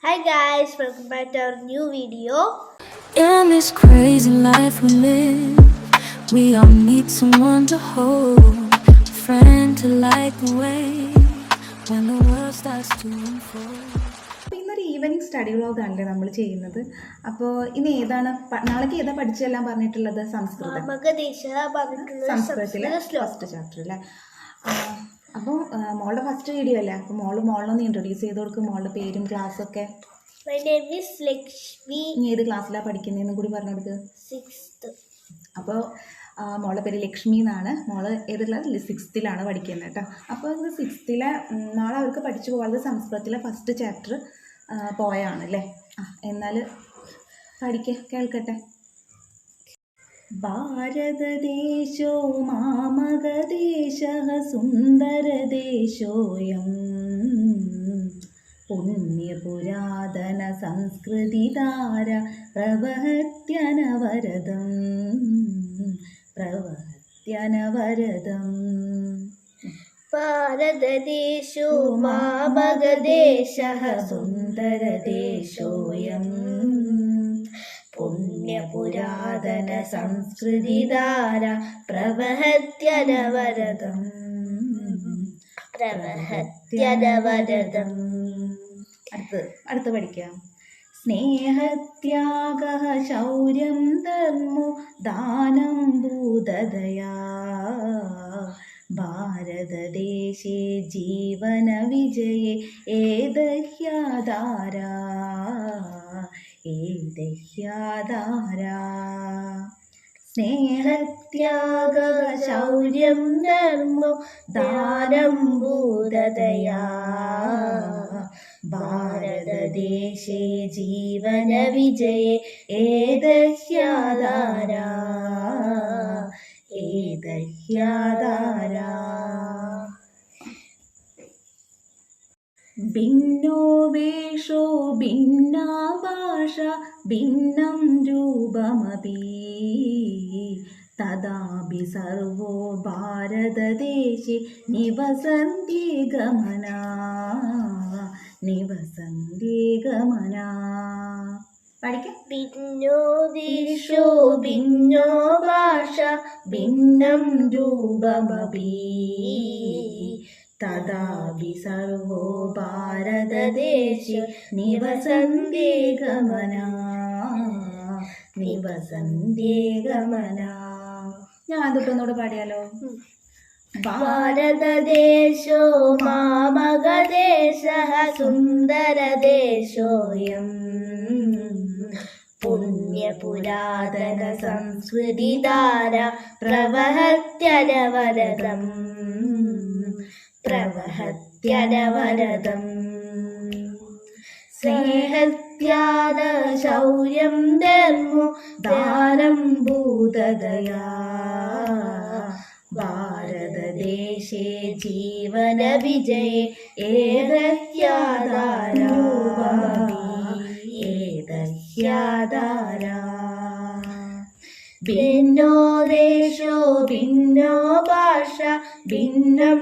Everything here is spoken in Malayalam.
Hi guys, welcome back to our new video. In this crazy life we live, we all need someone to hold, a friend to light the way when the world starts to unfold. അപ്പോൾ ഇന്നൊരു ഈവനിങ് സ്റ്റഡി വ്ലോഗാണല്ലേ നമ്മൾ ചെയ്യുന്നത്. അപ്പോൾ ഇനി ഏതാണ് നാളേക്ക് ഏതാ പഠിച്ചെല്ലാം പറഞ്ഞിട്ടുള്ളത്? സംസ്കൃതത്തിലെ ഫസ്റ്റ് ചാപ്റ്റർ അല്ലേ. അപ്പോൾ മോളുടെ ഫസ്റ്റ് വീഡിയോ അല്ലേ, അപ്പോൾ മോളൊന്ന് ഇൻട്രൊഡ്യൂസ് ചെയ്ത് കൊടുക്കും, മോളുടെ പേരും ക്ലാസ്സൊക്കെ. My name is Lakshmi. നീ ഏത് ക്ലാസ്സിലാണ് പഠിക്കുന്നതെന്നും കൂടി പറഞ്ഞു കൊടുക്ക്. 6th. അപ്പോൾ മോളുടെ പേര് ലക്ഷ്മി എന്നാണ്. മോള് ഏത് ക്ലാസ്? 6th പഠിക്കുന്നത് കേട്ടോ. അപ്പോൾ ഇത് 6th നാളെ അവർക്ക് പഠിച്ചു പോകാതെ സംസ്കൃതത്തിലെ ഫസ്റ്റ് ചാപ്റ്റർ പോയാണല്ലേ. എന്നാൽ കേൾക്കട്ടെ. ഭാരതദേശോ മാമകദേശഃ സുന്ദരദേശോയം പുണ്യപുരാതന സംസ്കൃതിധാര പ്രവഹത്യനവരതം. ഭാരതദേശോ മാമകദേശഃ സുന്ദരദേശോയം പുണ്യപുരാതന സംസ്കൃതിധാര പ്രവഹത്യനവരതം. അടുത്ത് പഠിക്കാം. സ്നേഹത്യാഗഃ ശൗര്യം ധർമ്മോ ദാനം ഭൂതദയാ ഭാരതദേശേ ജീവന വിജയേ ഏദഹ്യാധാരാ. സ്നേഹത്യാഗഃ ശൗര്യം ധർമ്മോ ദാനം ഭൂതദയാ ഭാരതദേശേ ജീവന വിജയേ ഏദഹ്യാധാരാ. ഭിന്നോ വേഷോ ഭിന്നാ ഭാഷ ഭിന്നം രൂപമപി തദാപി സർവോ ഭാരതദേശേ നിവസന്ത്യഗമനാ. പഠിക്കാം. ഭിന്നോ ദേശോ ഭിന്നോ ഭാഷ ഭിന്നം രൂപമപി തദാപി സർവോ ഭാരതദേശേ നിവസന്ത്യഗമനാ. ഞാൻ അതിട്ടൊന്നുകൂടെ പാടിയാലോ? ഭാരതദേശോ മാമകദേശഃ സുന്ദരദേശോയം പുണ്യപുരാതന സംസ്കൃതിധാര പ്രവഹത്യനവരതം. സ്നേഹത്യാഗ ശൗര്യം ധർമ്മോ ദാനം ഭൂതദയാ ഭാരതദേശേ ജീവന വിജയേ ഏദഹ്യാധാരാ. ഭിന്നോ ദേശോ ഭിന്നോ ഭാഷ ഭിന്നം